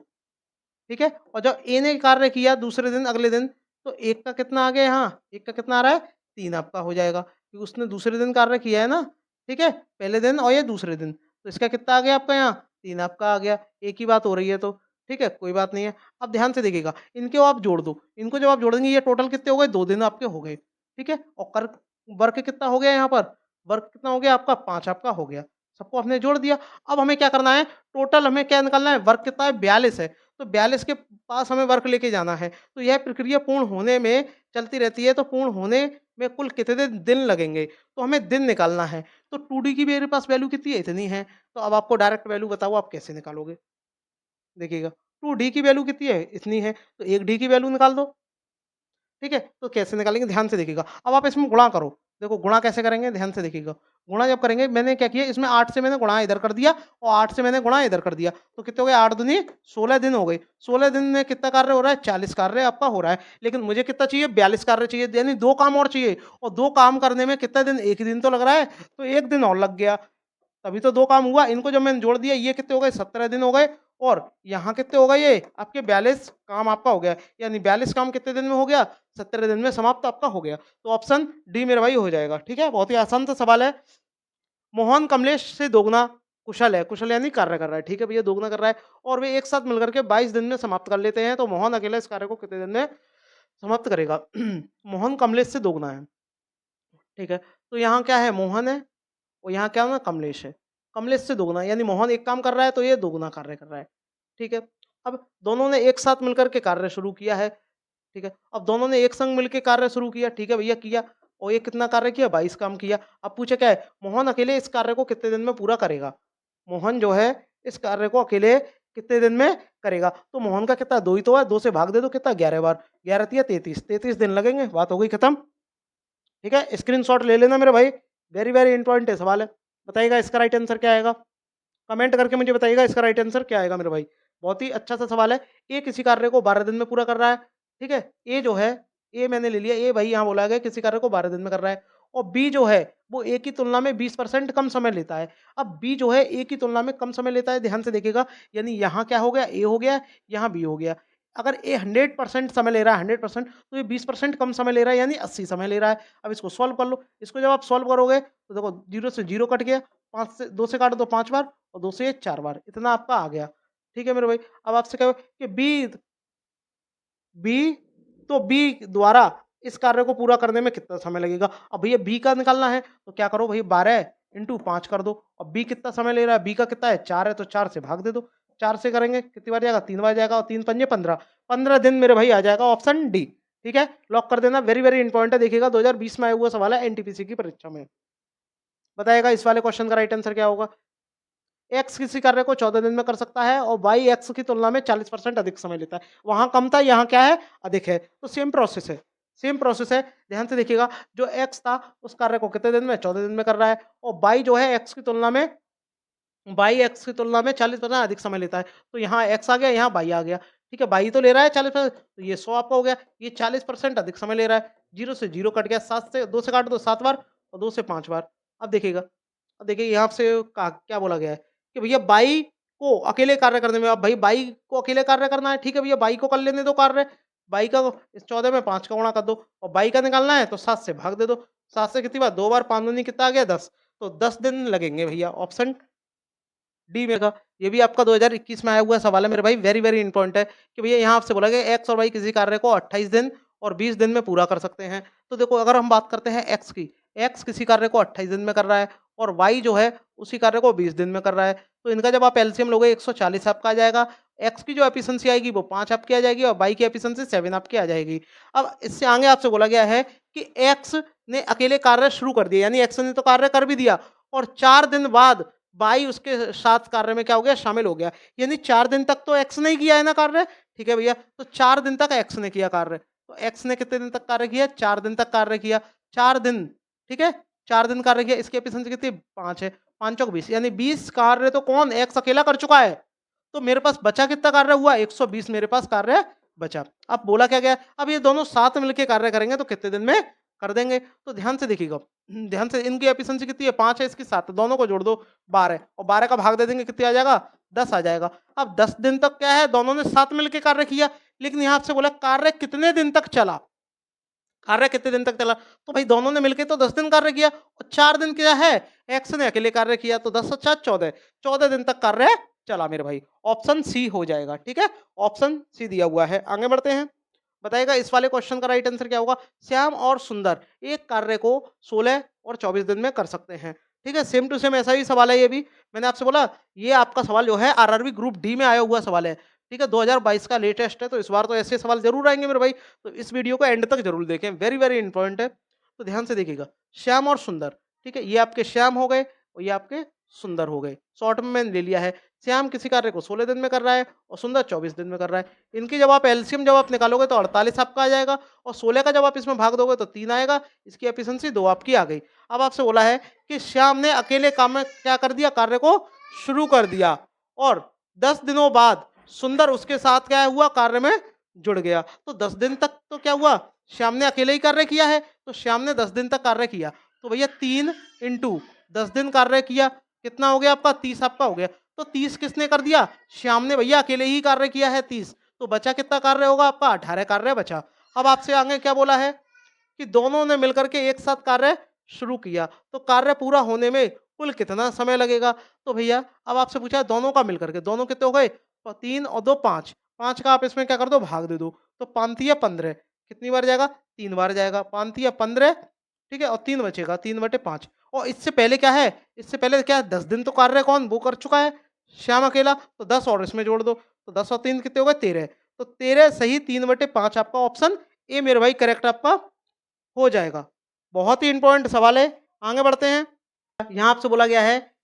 ठीक है? और जब ए ने कार्य किया दूसरे दिन, अगले दिन, तो 1 का कितना आ गया यहाँ? 1 का कितना आ रहा है? 3 आपका हो जाएगा, क्योंकि उसने दूसरे दिन कार्य किया है ना, ठीक है? पहले दिन और ये दूसरे दिन, तो इसका कितना आ गया आपका यहाँ? 3 आपका आ गया, एक ही बात हो रही है तो, ठीक है? कोई बात नहीं है। अब ध्यान से देखिएगा, इनको आप जोड़ दो, इनको जब आप जोड़ेंगे ये टोटल कितने हो गए? 2 दिन आपके हो गए, ठीक है? और कर वर्क कितना हो गया यहाँ पर? वर्क कितना हो गया आपका? 5 आपका हो गया। सबको हमने जोड़ दिया। अब हमें क्या करना है? टोटल हमें क्या निकालना है? वर्क कितना है? 42 है। तो 42 के पास हमें वर्क लेके जाना है। तो यह प्रक्रिया पूर्ण होने में चलती रहती है, तो पूर्ण होने में कुल कितने दिन लगेंगे? तो हमें दिन निकालना है। तो 2D की मेरे पास वैल्यू कितनी है? इतनी है। तो अब आपको डायरेक्ट वैल्यू बताओ आप कैसे निकालोगे? देखिएगा, 2D की वैल्यू कितनी है? इतनी है। तो 1D की वैल्यू निकाल दो। ठीक है? तो कैसे निकालेंगे ध्यान से देखिएगा। अब आप इसमें गुणा करो। देखो गुणा कैसे करेंगे ध्यान से देखिएगा। गुणा जब करेंगे मैंने क्या किया इसमें 8 से मैंने गुणा इधर कर दिया और 8 से मैंने गुणा इधर कर दिया। तो कितने हो गए 8 दूनी 16 दिन हो गए। 16 दिन में कितना कार्य हो रहा है 40 कार्य आपका हो रहा है। लेकिन मुझे कितना चाहिए 42 कार्य चाहिए यानी 2 काम और चाहिए और 2 काम करने में कितना दिन 1 दिन तो लग रहा है। तो 1 दिन और लग गया। तभी तो 2 काम हुआ। इनको जब मैंने जोड़ दिया ये कितने हो गए 17 दिन हो गए और यहाँ कितने हो गए ये आपके 42 काम आपका हो गया। यानी 42 काम कितने दिन में हो गया 17 दिन में समाप्त आपका हो गया। तो ऑप्शन डी मेरा भाई हो जाएगा। ठीक है? बहुत ही आसान सा सवाल है। मोहन कमलेश से दोगुना कुशल है। कुशल यानी कार्य कर रहा है। ठीक है भैया दोगुना कर रहा है और वे एक साथ मिलकर के 22 दिन में समाप्त कर लेते हैं। तो मोहन अकेला इस कार्य को कितने दिन में समाप्त करेगा? मोहन कमलेश से दोगुना है। ठीक है? तो यहाँ क्या है मोहन है और यहाँ क्या है ना कमलेश है। कमलेश से दोगुना यानी मोहन एक काम कर रहा है तो ये दोगुना कार्य कर रहा है। ठीक है? अब दोनों ने एक साथ मिलकर के कार्य शुरू किया है। ठीक है? अब दोनों ने एक संग मिलके कार्य शुरू किया। ठीक है भैया किया और ये कितना कार्य किया 22 काम किया। अब पूछे क्या है मोहन अकेले इस कार्य को कितने दिन में पूरा करेगा? मोहन जो है इस कार्य को अकेले कितने दिन में करेगा? तो मोहन का कितना 2 ही तो है 2 से भाग दे दो कितना 11 बार 11 तिया 33 33 दिन लगेंगे। बात हो गई खत्म। ठीक है? स्क्रीनशॉट ले लेना मेरे भाई। वेरी वेरी इंपॉर्टेंट है सवाल है। बताइएगा इसका राइट आंसर क्या आएगा? कमेंट करके मुझे बताइएगा इसका राइट आंसर क्या आएगा मेरे भाई। बहुत ही अच्छा सा सवाल है। ए किसी कार्य को 12 दिन में पूरा कर रहा है। ठीक है? ए जो है ए मैंने ले लिया। ए भाई यहाँ बोला गया किसी कार्य को 12 दिन में कर रहा है और बी जो है वो ए की तुलना में 20% कम समय लेता है। अब बी जो है ए की तुलना में कम समय लेता है ध्यान से देखिएगा। यानी यहाँ क्या हो गया ए हो गया यहाँ बी हो गया। अगर ए 100% समय ले रहा है 100% तो ये 20% कम समय ले रहा है यानी 80 समय ले रहा है। अब इसको सॉल्व कर लो। इसको जब आप सॉल्व करोगे तो देखो 0 से 0 कट गया 5 से 2 से काटो तो 5 बार और 2 से 4 बार इतना आपका आ गया। ठीक है मेरे भाई। अब आपसे क्या कि बी तो बी द्वारा इस कार्य को पूरा करने में कितना समय लगेगा? अब भैया बी का निकालना है तो क्या करो भाई 12 इंटू 5 कर दो और बी कितना समय ले रहा है? बी का कितना है 4 है तो 4 से भाग दे दो। 4 से करेंगे कितनी बार जाएगा 3 बार जाएगा और 3 पंजे 15 15 दिन मेरे भाई आ जाएगा ऑप्शन डी। ठीक है? लॉक कर देना। वेरी वेरी इंपॉर्टेंट है। देखिएगा 2020 में आया हुआ सवाल है एनटीपीसी की परीक्षा में। बताएगा इस वाले क्वेश्चन का राइट आंसर क्या होगा? एक्स किसी कार्य को 14 दिन में कर सकता है और वाई एक्स की तुलना में 40% अधिक समय लेता है। वहां कम था यहाँ क्या है अधिक है। तो सेम प्रोसेस है। सेम प्रोसेस है। ध्यान से देखिएगा जो एक्स था उस कार्य को कितने दिन में 14 दिन में कर रहा है और वाई जो है एक्स की तुलना में 40% अधिक समय लेता है। तो यहाँ एक्स आ गया यहाँ वाई आ गया। ठीक है वाई तो ले रहा है 40%। तो ये 100 आपका हो गया। ये 40% अधिक समय ले रहा है। 0 से 0 कट गया 7 से 2 से काट दो 7 बार और 2 से 5 बार। अब देखिएगा अब देखिए यहाँ से क्या बोला गया है कि भैया बाई को अकेले कार्य करने में। अब भाई बाई को अकेले कार्य करना है। ठीक है भैया बाई को कर लेने दो कार्य। बाई का इस 14 में 5 का गुणा कर दो और बाई का निकालना है तो 7 से भाग दे दो। 7 से कितनी बार 2 बार 5 दूनी कितना आ गया 10। तो 10 दिन लगेंगे भैया ऑप्शन डी में का ये भी आपका 2021 में आया हुआ सवाल है मेरे भाई, वेरी वेरी इंपॉर्टेंट है कि भैया यहाँ आपसे बोला गया एक्स और वाई किसी कार्य को 28 दिन और 20 दिन में पूरा कर सकते हैं। तो देखो अगर हम बात करते हैं एक्स की, एक्स किसी कार्य को 28 दिन में कर रहा है और वाई जो है उसी कार्य को 20 दिन में कर रहा है। तो इनका जब आप एलसीएम लोगे 140 आपका आ जाएगा। एक्स की जो एफिशिएंसी आएगी वो 5 आपकी आ जाएगी और वाई की एफिशिएंसी 7 आपकी आ जाएगी। अब इससे आगे आपसे बोला गया है कि एक्स ने अकेले कार्य शुरू कर दिया, यानी एक्स ने तो कार्य कर भी दिया और 4 दिन बाद वाई उसके साथ कार्य में क्या हो गया, शामिल हो गया। यानी 4 दिन तक तो एक्स ने ही किया है ना कार्य, ठीक है भैया। तो 4 दिन तक एक्स ने किया कार्य। तो एक्स ने कितने दिन तक कार्य किया? 4 दिन तक कार्य किया। 4 दिन, ठीक है, 4 दिन कार्य किया। इसकी एफिशिएंसी कितनी? 5 है। 5 चौक 20, यानी 20 कार्य तो कौन, एक्स अकेला कर चुका है। तो मेरे पास बचा कितना कार्य हुआ? 120 मेरे पास कार्य बचा। अब बोला क्या गया, अब ये दोनों साथ मिलकर कार्य करेंगे तो कितने दिन में कर देंगे। तो ध्यान से देखिएगा, ध्यान से, इनकी एफिशिएंसी कितनी है? 5 है, इसकी 7, दोनों को जोड़ दो 12 और 12 का भाग दे देंगे, कितने आ जाएगा? 10 आ जाएगा। अब 10 दिन तक क्या है, दोनों ने साथ मिलकर कार्य किया, लेकिन यहाँ से बोला कार्य कितने दिन तक चला, कार्य कितने दिन तक चला। तो भाई दोनों ने मिलकर तो 10 दिन कार्य किया और 4 दिन क्या है, एक्स ने अकेले कार्य किया। तो 10 और 4 14, 14 दिन तक कार्य चला मेरे भाई। ऑप्शन सी हो जाएगा, ठीक है, ऑप्शन सी दिया हुआ है। आगे बढ़ते हैं, बताइएगा इस वाले क्वेश्चन का राइट आंसर क्या होगा। श्याम और सुंदर एक कार्य को 16 और 24 दिन में कर सकते हैं, ठीक है। सेम टू सेम ऐसा ही सवाल है ये भी। मैंने आपसे बोला ये आपका सवाल जो है आरआरबी ग्रुप डी में आया हुआ सवाल है, ठीक है, 2022 का लेटेस्ट है। तो इस बार तो ऐसे सवाल जरूर आएंगे मेरे भाई, तो इस वीडियो को एंड तक जरूर देखें, वेरी वेरी इंपॉर्टेंट है। तो ध्यान से देखिएगा, श्याम और सुंदर, ठीक है, ये आपके श्याम हो गए और ये आपके सुंदर हो गए। शॉर्ट में मैंने ले लिया है। श्याम किसी कार्य को 16 दिन में कर रहा है और सुंदर 24 दिन में कर रहा है। इनकी जब आप एलसीएम जब आप निकालोगे तो 48 आपका आ जाएगा और 16 का जब आप इसमें भाग दोगे तो 3 आएगा। इसकी एफिशिएंसी 2 आपकी आ गई। अब आपसे बोला है कि श्याम ने अकेले काम में क्या कर दिया, कार्य को शुरू कर दिया और 10 दिनों बाद सुंदर उसके साथ क्या हुआ, कार्य में जुड़ गया। तो 10 दिन तक तो क्या हुआ, श्याम ने अकेले ही कार्य किया है, तो श्याम ने 10 दिन तक कार्य किया। तो भैया 3 इंटू 10 दिन कार्य किया, कितना हो गया आपका? 30 आपका हो गया। तो 30 किसने कर दिया? श्याम ने भैया अकेले ही कार्य किया है 30। तो बचा कितना कार्य होगा आपका? 18 कार्य बचा। अब आपसे आगे क्या बोला है कि दोनों ने मिलकर के एक साथ कार्य शुरू किया, तो कार्य पूरा होने में कुल कितना समय लगेगा। तो भैया अब आपसे पूछा है दोनों का मिलकर के, दोनों कितने हो गए? 3 और 2 5, 5 का आप इसमें क्या कर दो, भाग दे दो। तो 5 या 15, कितनी बार जाएगा? 3 बार जाएगा। 5 या 15, ठीक है, और 3 बचेगा, 3/5। और इससे पहले क्या है, इससे पहले क्या है, 10 दिन तो कार्य कौन वो कर चुका है, श्याम अकेला। तो 10 और इसमें जोड़ दो, तो 10 और 3 कितने हो गए? 13। तो 13 सही 3/5 आपका ऑप्शन ए मेरे भाई करेक्ट आपका हो जाएगा। बहुत ही इंपॉर्टेंट सवाल है। आगे बढ़ते हैं, यहाँ आपसे बोला गया है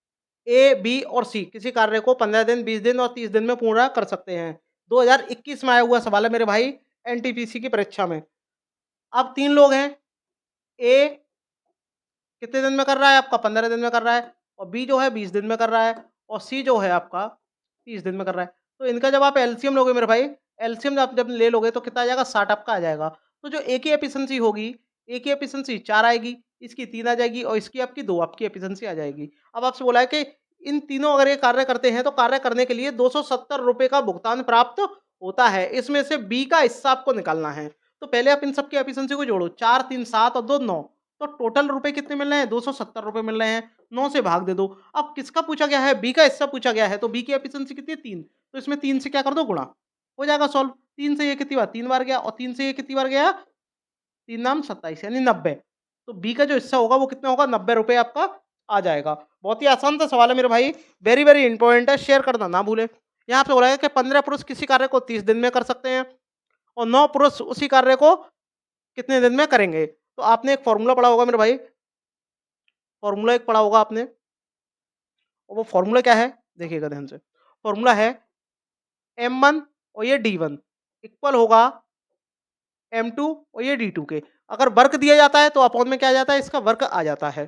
ए, बी और सी किसी कार्य को 15 दिन, 20 दिन और 30 दिन में पूरा कर सकते हैं। 2021 में आया हुआ सवाल है मेरे भाई, एनटीपीसी की परीक्षा में। अब 3 लोग हैं, ए कितने दिन में कर रहा है आपका? 15 दिन में कर रहा है और बी जो है 20 दिन में कर रहा है और सी जो है आपका 30 दिन में कर रहा है। तो इनका जब आप एलसीएम लोगे मेरे भाई, एलसीएम आप जब ले लोगे तो कितना आ जाएगा? 60 आपका आ जाएगा। तो जो ए की एफिशिएंसी होगी, ए की एफिशिएंसी 4 आएगी, इसकी 3 आ जाएगी और इसकी आपकी 2 आपकी एफिशिएंसी आ जाएगी। अब आपसे बोला है कि इन तीनों अगर ये कार्य करते हैं तो कार्य करने के लिए 270 रुपए का भुगतान प्राप्त होता है। इसमें से बी का हिस्सा आपको निकालना है। तो पहले आप इन सबकी एफिशिएंसी को जोड़ो, 4 3 7 और 2 9। तो टोटल रुपए कितने मिल रहे हैं? 270 रुपए मिल रहे हैं। 9 से भाग दे दो। अब किसका पूछा गया है? बी का हिस्सा पूछा गया है, तो बी की एफिशिएंसी कितनी है? 3। तो इसमें 3 से क्या कर दो, गुणा, हो जाएगा सॉल्व। 3 से ये कितनी बार? 3 बार गया और 3 से ये कितनी बार गया? 3 नाम 27 यानी 90। तो बी का जो हिस्सा होगा वो कितना होगा? 90 रुपए आपका आ जाएगा। बहुत ही आसान सा सवाल है मेरे भाई, वेरी वेरी इंपॉर्टेंट है, शेयर करना ना भूलें। यहाँ पे बोला है कि 15 पुरुष किसी कार्य को 30 दिन में कर सकते हैं और 9 पुरुष उसी कार्य को कितने दिन में करेंगे। तो आपने एक फॉर्मूला पढ़ा होगा मेरे भाई, फॉर्मूला एक पढ़ा होगा आपने, और वो फॉर्मूला क्या है देखिएगा ध्यान से। फॉर्मूला है m1 और ये d1 इक्वल होगा m2 और ये d2 के। अगर वर्क दिया जाता है तो अपॉन में क्या आ जाता है? इसका वर्क आ जाता है,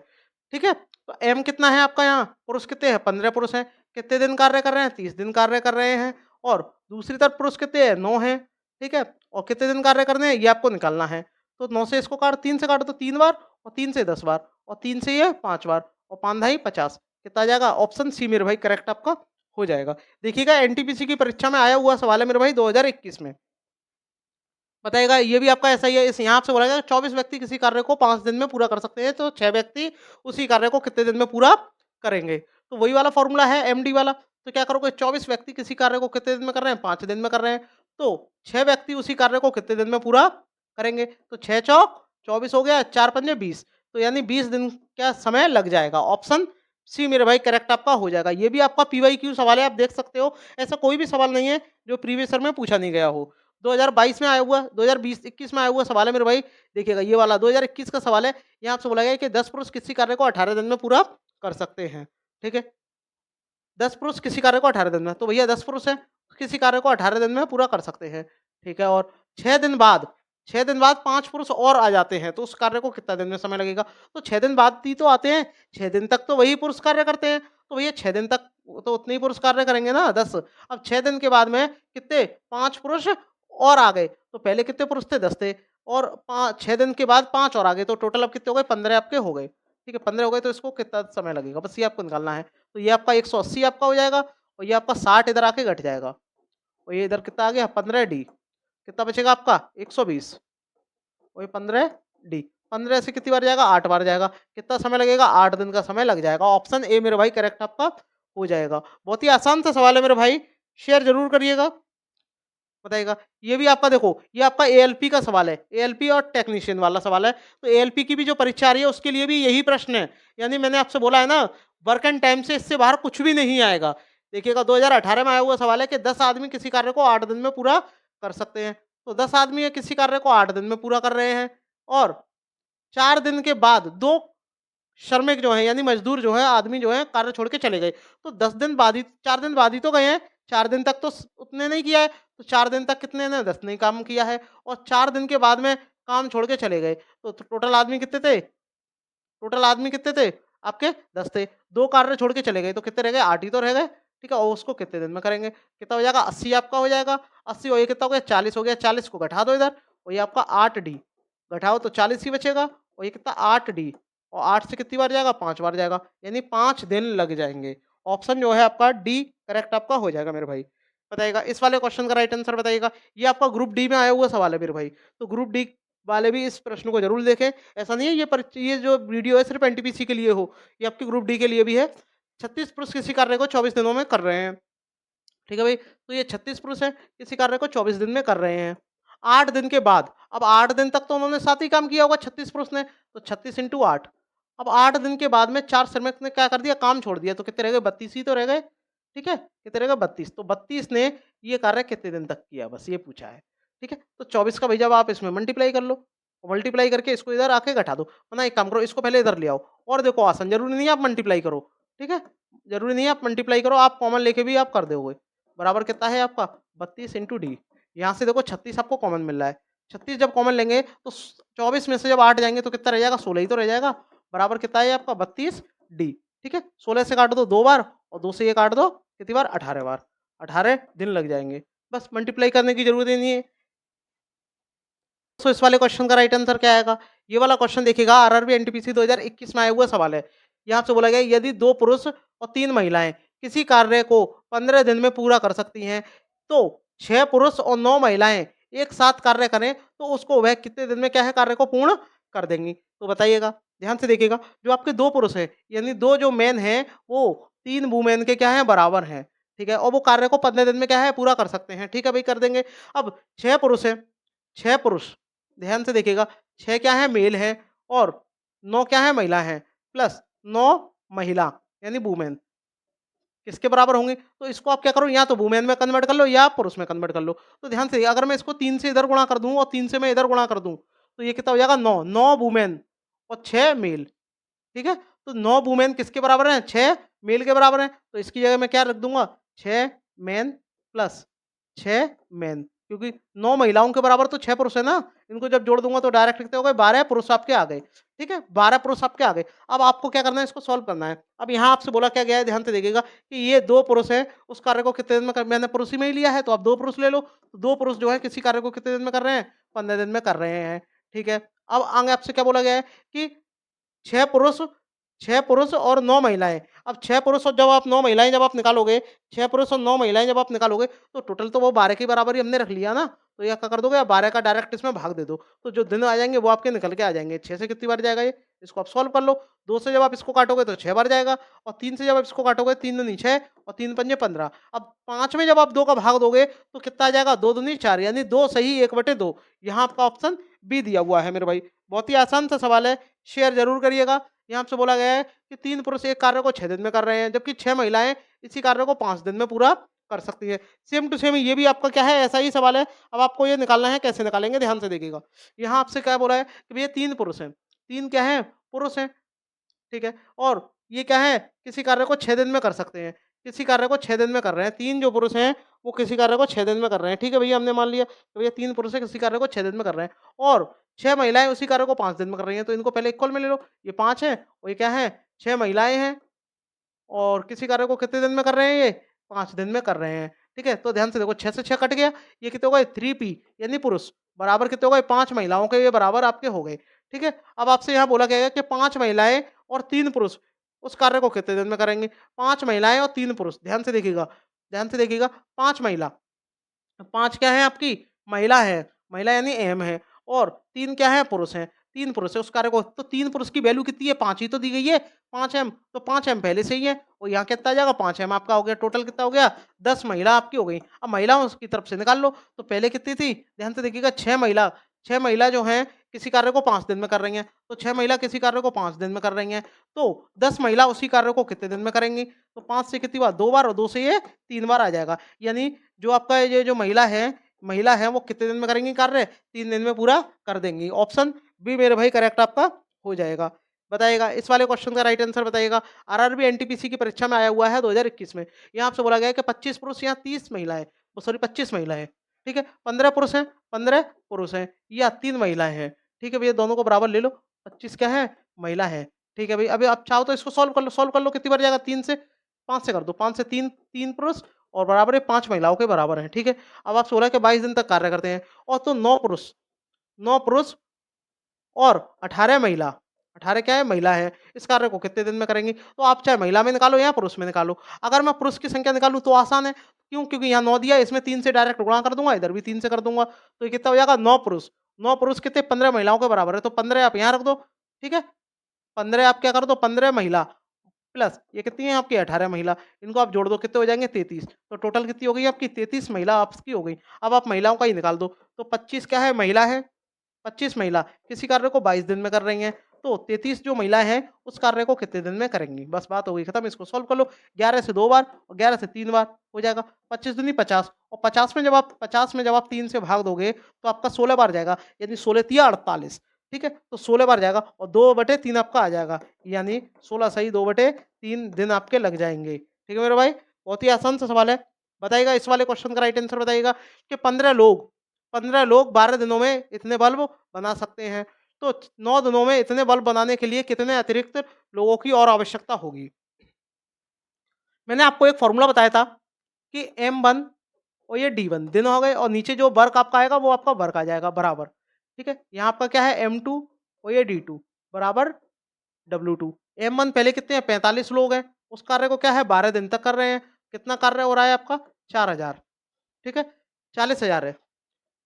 ठीक है। तो m कितना है आपका? यहाँ पुरुष कितने हैं? 15 पुरुष हैं। कितने दिन कार्य कर रहे हैं? 30 दिन कार्य कर रहे हैं। और दूसरी तरफ पुरुष कितने हैं? 9 हैं, ठीक है। और कितने दिन कार्य करने हैं ये आपको निकालना है। तो 9 से इसको काट, 3 से काटो तो 3 बार और 3 से 10 बार और 3 से ये 5 बार और 5 ढाई 50। कितना आ जाएगा? ऑप्शन सी मेरे भाई करेक्ट आपका हो जाएगा। देखिएगा एनटीपीसी की परीक्षा में आया हुआ सवाल है मेरे भाई 2021 में। बताइएगा ये भी आपका ऐसा ही है। इस यहाँ आपसे बोला गया 24 व्यक्ति किसी कार्य को 5 दिन में पूरा कर सकते हैं, तो 6 व्यक्ति उसी कार्य को कितने दिन में पूरा करेंगे। तो वही वाला फॉर्मूला है एमडी वाला। तो क्या करोगे, 24 व्यक्ति किसी कार्य को कितने दिन में कर रहे हैं, 5 दिन में कर रहे हैं। तो 6 व्यक्ति उसी कार्य को कितने दिन में पूरा करेंगे, तो 6 चौक 24 हो गया, 4 पंजे 20, तो यानी 20 दिन का समय लग जाएगा। ऑप्शन सी मेरे भाई करेक्ट आपका हो जाएगा। ये भी आपका पीवाईक्यू सवाल है, आप देख सकते हो। ऐसा कोई भी सवाल नहीं है जो प्रीवियस ईयर में पूछा नहीं गया हो। 2022 में आया हुआ, 2020-21 में आया हुआ सवाल है मेरे भाई। देखिएगा ये वाला 2021 का सवाल है। यहाँ आपसे बोला गया है कि 10 पुरुष किसी कार्य को 18 दिन में पूरा कर सकते हैं। ठीक है, 10 पुरुष किसी कार्य को 18 दिन में, तो भैया 10 पुरुष हैं, किसी कार्य को 18 दिन में पूरा कर सकते हैं। ठीक है, और 6 दिन बाद 6 दिन बाद 5 पुरुष और आ जाते हैं, तो उस कार्य को कितना दिन में समय लगेगा? तो 6 दिन बाद ही तो आते हैं, 6 दिन तक तो वही पुरुष कार्य करते हैं, तो भैया 6 दिन तक तो उतने ही पुरुष कार्य करेंगे ना, 10। अब 6 दिन के बाद में कितने, 5 पुरुष और आ गए, तो पहले कितने पुरुष थे, 10 थे, और 6 दिन के बाद 5 और आ गए, तो टोटल अब कितने हो गए, 15 आपके हो गए। ठीक है, 15 हो गए, तो इसको कितना समय लगेगा, बस ये आपको निकालना है। तो ये आपका 180 आपका हो जाएगा, और ये आपका 60 इधर आके घट जाएगा, और ये इधर कितना आ गया, 15 डी, कितना बचेगा आपका 120, और ये 15 डी, 15 से कितनी बार जाएगा, 8 बार जाएगा। कितना समय लगेगा, 8 दिन का समय लग जाएगा। ऑप्शन ए मेरे भाई करेक्ट आपका हो जाएगा। बहुत ही आसान सा सवाल है मेरे भाई, शेयर जरूर करिएगा, बताइएगा। ये भी आपका देखो, ये आपका एएलपी का सवाल है, एएलपी और टेक्नीशियन वाला सवाल है। तो एएलपी की भी जो परीक्षा आ रही है उसके लिए भी यही प्रश्न है, यानी मैंने आपसे बोला है ना, वर्क एंड टाइम से इससे बाहर कुछ भी नहीं आएगा। देखिएगा 2018 में आया हुआ सवाल है कि 10 आदमी किसी कार्य को 8 दिन में पूरा कर सकते हैं। तो 10 आदमी है किसी कार्य को 8 दिन में पूरा कर रहे हैं, और 4 दिन के बाद 2 श्रमिक जो हैं यानी मजदूर जो है, आदमी जो है कार्य छोड़ के चले गए। तो 10 दिन बाद ही, 4 दिन बाद ही तो गए हैं, 4 दिन तक तो उतने नहीं किया है, तो 4 दिन तक कितने ने 10 ने काम किया है, और 4 दिन के बाद में काम छोड़ के चले गए। तो टोटल आदमी कितने थे, टोटल आदमी कितने थे आपके, 10 थे। 2 कार्य छोड़ के चले गए, तो कितने रह गए, 8 ही तो रह गए। ठीक है, और उसको कितने दिन में करेंगे, कितना हो जाएगा, 80 आपका हो जाएगा। 80 हो, ये कितना हो गया, 40 हो गया। 40 को घटा दो इधर, और ये आपका 8 डी, घटाओ तो 40 ही बचेगा, और ये कितना 8 डी, और 8 से कितनी बार जाएगा, 5 बार जाएगा, यानी 5 दिन लग जाएंगे। ऑप्शन जो है आपका डी करेक्ट आपका हो जाएगा मेरे भाई। बताइएगा इस वाले क्वेश्चन का राइट आंसर बताइएगा। ये आपका ग्रुप डी में आया हुआ सवाल है मेरे भाई, तो ग्रुप डी वाले भी इस प्रश्न को जरूर देखें। ऐसा नहीं है ये जो वीडियो है सिर्फ एनटीपीसी के लिए हो, ये आपके ग्रुप डी के लिए भी है। 36 पुरुष किसी कार्य को 24 दिनों में कर रहे हैं। ठीक है भाई, तो ये 36 पुरुष हैं, किसी कार्य को 24 दिन में कर रहे हैं। 8 दिन के बाद, अब 8 दिन तक तो उन्होंने साथ ही काम किया होगा 36 पुरुष ने, तो 36 इंटू 8। अब 8 दिन के बाद में 4 श्रमिक ने क्या कर दिया, काम छोड़ दिया, तो कितने रह गए, 32 ही तो रह गए। ठीक है, कितने रह गए, 32। तो 32 ने ये कार्य कितने दिन तक किया, बस ये पूछा है। ठीक है, तो 24 का भैया आप इसमें मल्टीप्लाई कर लो, मल्टीप्लाई करके इसको इधर आके घटा दो, वरना एक काम करो, इसको पहले इधर ले आओ, और देखो आसान, जरूरी नहीं है आप मल्टीप्लाई करो। ठीक है, जरूरी नहीं है आप मल्टीप्लाई करो, आप कॉमन लेके भी आप कर दोगे। बराबर कितना है आपका, 32 इंटू डी, यहाँ से देखो 36 आपको कॉमन मिल रहा है। 36 जब कॉमन लेंगे तो 24 में से जब 8 जाएंगे तो कितना रह जाएगा, 16 ही तो रह जाएगा। बराबर कितना है आपका, 32 डी। ठीक है, 16 से काट दो 2 बार, और 2 से ये काट दो कितनी बार, 18 बार, 18 दिन लग जाएंगे। बस मल्टीप्लाई करने की जरूरत ही नहीं है। तो इस वाले क्वेश्चन का राइट आंसर क्या आएगा, ये वाला क्वेश्चन देखिएगा, आरआरबी एनटीपीसी 2021 में आया हुआ सवाल है। यहाँ से बोला गया यदि 2 पुरुष और 3 महिलाएं किसी कार्य को 15 दिन में पूरा कर सकती हैं, तो 6 पुरुष और 9 महिलाएं एक साथ कार्य करें तो उसको वह कितने दिन में क्या है, कार्य को पूर्ण कर देंगी। तो बताइएगा, ध्यान से देखिएगा, जो आपके 2 पुरुष हैं यानी 2 जो मैन हैं वो 3 वुमेन के क्या है, बराबर हैं। ठीक है, और वो कार्य को 15 दिन में क्या है, पूरा कर सकते हैं। ठीक है भाई, कर देंगे। अब 6 पुरुष है, 6 पुरुष, ध्यान से देखिएगा, 6 क्या है, मेल है, और 9 क्या है, महिला है, प्लस 9 महिला यानी वुमेन किसके बराबर होंगे, तो इसको आप क्या करो, या तो वुमेन में कन्वर्ट कर लो या पुरुष में कन्वर्ट कर लो। तो ध्यान से अगर मैं इसको 3 से इधर गुणा कर दूं और 3 से मैं इधर गुणा कर दूं, तो ये कितना हो जाएगा, 9, 9 वुमेन और 6 मेल। ठीक है, तो 9 वुमेन किसके बराबर हैं, 6 मेल के बराबर हैं, तो इसकी जगह मैं क्या रख दूंगा, 6 मेन प्लस 6 मेन, क्योंकि 9 महिलाओं के बराबर तो 6 पुरुष है ना, इनको जब जोड़ दूंगा तो डायरेक्ट कितने हो गए, 12 पुरुष आपके आ गए। ठीक है, 12 पुरुष आपके आ गए। अब आपको क्या करना है, इसको सॉल्व करना है। अब यहाँ आपसे बोला क्या गया है, ध्यान से देखिएगा कि ये 2 पुरुष हैं, उस कार्य को कितने दिन में कर, मैंने पुरुष ही में ही लिया है, तो आप 2 पुरुष ले लो। तो 2 पुरुष जो है किसी कार्य को कितने दिन में कर रहे हैं, 15 दिन में कर रहे हैं। ठीक है, अब आगे आपसे क्या बोला गया है कि 6 पुरुष 6 पुरुष और 9 महिलाएं, अब 6 पुरुष और जब आप 9 महिलाएँ जब आप निकालोगे, 6 पुरुष और 9 महिलाएँ जब आप निकालोगे, तो टोटल तो वो 12 के बराबर ही हमने रख लिया ना। तो ये क्या कर दोगे आप 12 का डायरेक्ट इसमें भाग दे दो। तो जो दिन आ जाएँगे वो आपके निकल के आ जाएँगे। 6 से कितनी बार जाएगा ये? इसको आप सॉल्व कर लो। 2 से जब आप इसको काटोगे तो 6 बार जाएगा और 3 से जब आप इसको काटोगे 3 दूनी 6 और 3 पंजे 15। अब 5 में जब आप 2 का भाग दोगे तो कितना आ जाएगा? 2 दूनी 4 यानी 2 सही 1/2। यहाँ आपका ऑप्शन बी दिया हुआ है मेरे भाई। बहुत ही आसान सा सवाल है, शेयर ज़रूर करिएगा। यहाँ आपसे बोला गया है कि 3 पुरुष एक कार्य को 6 दिन में कर रहे हैं, जबकि 6 महिलाएँ इसी कार्य को 5 दिन में पूरा कर सकती हैं। सेम टू सेम ये भी आपका क्या है, ऐसा ही सवाल है। अब आपको ये निकालना है, कैसे निकालेंगे ध्यान से देखिएगा। यहाँ आपसे क्या बोला है कि भैया 3 पुरुष हैं, 3 क्या हैं? पुरुष हैं, ठीक है? और ये क्या है, किसी कार्य को 6 दिन में कर सकते हैं, किसी कार्य को 6 दिन में कर रहे हैं। 3 जो पुरुष हैं, वो किसी कार्य को 6 दिन में कर रहे हैं, ठीक है भैया? हमने मान लिया कि भैया 3 पुरुष हैं, किसी कार्य को 6 दिन में कर रहे हैं और 6 महिलाएँ उसी कार्य को 5 दिन में कर रही हैं, तो इनको पहले इक्वल में ले लो। ये 5 है और ये क्या है? 6 महिलाएँ हैं और किसी कार्य को कितने दिन में कर रहे हैं ये? 5 दिन में कर रहे हैं, ठीक है? तो ध्यान से देखो 6 से 6 कट गया, ये कितने हो गए? 3p यानी पुरुष बराबर कितने हो गए? 5 महिलाओं के ये बराबर आपके हो गए, ठीक है? अब आपसे यहाँ बोला गया है कि 5 महिलाएँ और 3 पुरुष उस कार्य को कितने दिन में करेंगे? 5 महिलाएँ और 3 पुरुष, ध्यान से देखिएगा 5 महिला, 5 क्या है आपकी? महिला है, महिला यानी एम है और 3 क्या है? पुरुष हैं, 3 पुरुष है उस कार्य को, तो 3 पुरुष की वैल्यू कितनी है? 5 ही तो दी गई है, 5 एम, तो 5 एम पहले से ही है और यहाँ कितना आ जाएगा? 5 एम आपका हो गया, टोटल कितना हो गया? 10 महिला आपकी हो गई। अब महिलाओं की तरफ से निकाल लो, तो पहले कितनी थी? ध्यान से देखिएगा 6 महिला जो हैं किसी कार्य को 5 दिन में कर रही हैं, तो 6 महिला किसी कार्य को 5 दिन में कर रही हैं, तो 10 महिला उसी कार्य को कितने दिन में करेंगी? तो 5 से कितनी बार? 2 बार और 2 से ये 3 बार आ जाएगा, यानी जो आपका ये जो महिला है वो कितने दिन में करेंगी कार्य? 3 दिन में पूरा कर देंगी। ऑप्शन बी मेरे भाई करेक्ट आपका हो जाएगा। बताइएगा इस वाले क्वेश्चन का राइट आंसर बताइएगा। आरआरबी एनटीपीसी की परीक्षा में आया हुआ है 2021 में। यहाँ आपसे बोला गया है कि 25 पुरुष या 30 महिलाएँ, सॉरी 25 महिलाएँ, ठीक है? 15 पुरुष हैं, 15 पुरुष हैं या 3 महिलाएँ हैं, ठीक है भैया? दोनों को बराबर ले लो, 25 क्या है? महिला है, ठीक है भई? अभी आप चाहो तो इसको सॉल्व कर लो कितनी बार जाएगा? 3 से 5 से कर दो, 5 से 3, 3 पुरुष और बराबर है 5 महिलाओं के बराबर है, ठीक है? अब आप 16 के 22 दिन तक कार्य करते हैं और तो 9 पुरुष और 18 महिला, 18 क्या है? महिला है। इस कार्य को कितने दिन में करेंगी? तो आप चाहे महिला में निकालो या पुरुष में निकालो। अगर मैं पुरुष की संख्या निकालूँ तो आसान है, क्यों? क्योंकि यहाँ 9 दिया है, इसमें 3 से डायरेक्ट गुणा कर दूँगा, इधर भी 3 से कर दूँगा, तो ये कितना हो जाएगा? 9 पुरुष कितने? 15 महिलाओं के बराबर है, तो 15 आप यहाँ रख दो, ठीक है? 15 आप क्या कर दो? 15 महिला प्लस ये कितनी है आपकी? 18 महिला, इनको आप जोड़ दो कितने हो जाएँगे? 33, तो टोटल कितनी हो गई आपकी? 33 महिला आपकी हो गई। अब आप महिलाओं का ही निकाल दो, तो 25 क्या है? महिला है, 25 महिला किसी कार्य को 22 दिन में कर रही हैं, तो 33 जो महिलाएँ हैं, उस कार्य को कितने दिन में करेंगी? बस बात हो गई खत्म, इसको सॉल्व कर लो। 11 से 2 बार और 11 से 3 बार हो जाएगा। 25 दूनी 50 और 50 में जब आप 3 से भाग दोगे, तो आपका 16 बार जाएगा, यानी 16 तिया 48, ठीक है? तो 16 बार जाएगा और 2/3 आपका आ जाएगा, यानी 16 सही 2/3 दिन आपके लग जाएँगे। ठीक है मेरे भाई? बहुत ही आसान सा सवाल है। बताइएगा इस वाले क्वेश्चन का राइट आंसर बताइएगा कि 15 लोग 12 दिनों में इतने बल्ब बना सकते हैं। तो 9 दिनों में इतने बल्ब बनाने के लिए कितने अतिरिक्त लोगों की और आवश्यकता होगी? मैंने आपको एक फ़ॉर्मूला बताया था कि M1 और ये D1 दिन हो गए और नीचे जो वर्क आपका आएगा वो आपका वर्क आ जाएगा बराबर। ठीक है? यहाँ आपका क्या है M2 और ये D2 बराबर W2। M1 पहले कितने हैं? 45 लोग हैं। उस कार्य को क्या है 12 दिन तक कर रहे हैं। कितना कार्य हो रहा है आपका? 4000, ठीक है? 40,000 है।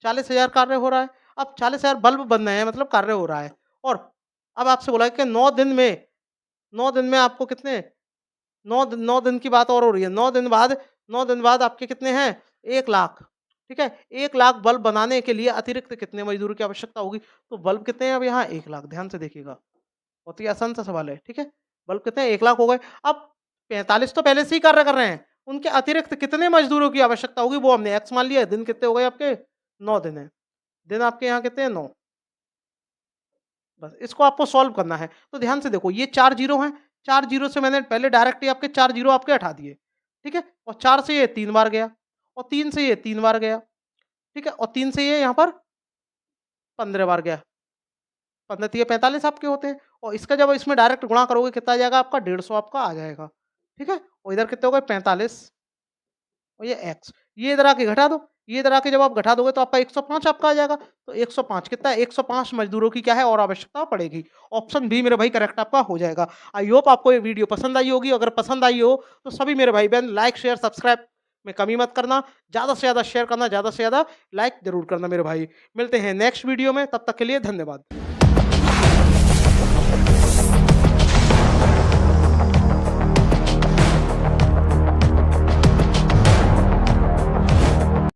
40,000 कार्य हो रहा है। अब 40,000 बल्ब बन रहे हैं मतलब कार्य हो रहा है और अब आपसे बोला है कि 9 दिन में आपको कितने 9 दिन की बात और हो रही है। 9 दिन बाद आपके कितने हैं? 1 लाख, ठीक है? 1 लाख बल्ब बनाने के लिए अतिरिक्त कितने मज़दूर की आवश्यकता होगी? तो बल्ब कितने हैं अब यहाँ? 1 लाख, ध्यान से देखिएगा। बहुत ही आसान सा सवाल है, ठीक है? बल्ब कितने हैं? 1 लाख हो गए। अब 45 तो पहले से ही कार्य कर रहे हैं। उनके अतिरिक्त कितने मज़दूरों की आवश्यकता होगी वो हमने एक्स मान लिया है। दिन कितने हो गए आपके? 9 दिन हैं। दिन आपके यहाँ कितने हैं? 9। बस इसको आपको सॉल्व करना है। तो ध्यान से देखो ये 4 ज़ीरो हैं, 4 ज़ीरो से मैंने पहले डायरेक्ट ही आपके 4 ज़ीरो आपके हटा दिए, ठीक है? और 4 से ये 3 बार गया और 3 से ये 3 बार गया, ठीक है? और 3 से ये यहाँ पर 15 बार गया। 15 तिये 45 आपके होते हैं और इसका जब इसमें डायरेक्ट गुणा करोगे कितना आ जाएगा आपका? 150 आपका आ जाएगा, ठीक है? और इधर कितने हो गए? 45 और ये एक्स। ये इधर आके घटा दो, ये इधर आके जब आप घटा दोगे तो आपका 105 आपका आ जाएगा। तो 105 कितना है? 105 मज़दूरों की क्या है और आवश्यकता पड़ेगी। ऑप्शन बी मेरे भाई करेक्ट आपका हो जाएगा। आई होप आपको ये वीडियो पसंद आई होगी। अगर पसंद आई हो तो सभी मेरे भाई-बहन लाइक, शेयर, सब्सक्राइब में कमी मत करना। ज़्यादा से ज़्यादा शेयर करना, ज़्यादा से ज़्यादा लाइक ज़रूर करना मेरे भाई। मिलते हैं नेक्स्ट वीडियो में, तब तक के लिए धन्यवाद।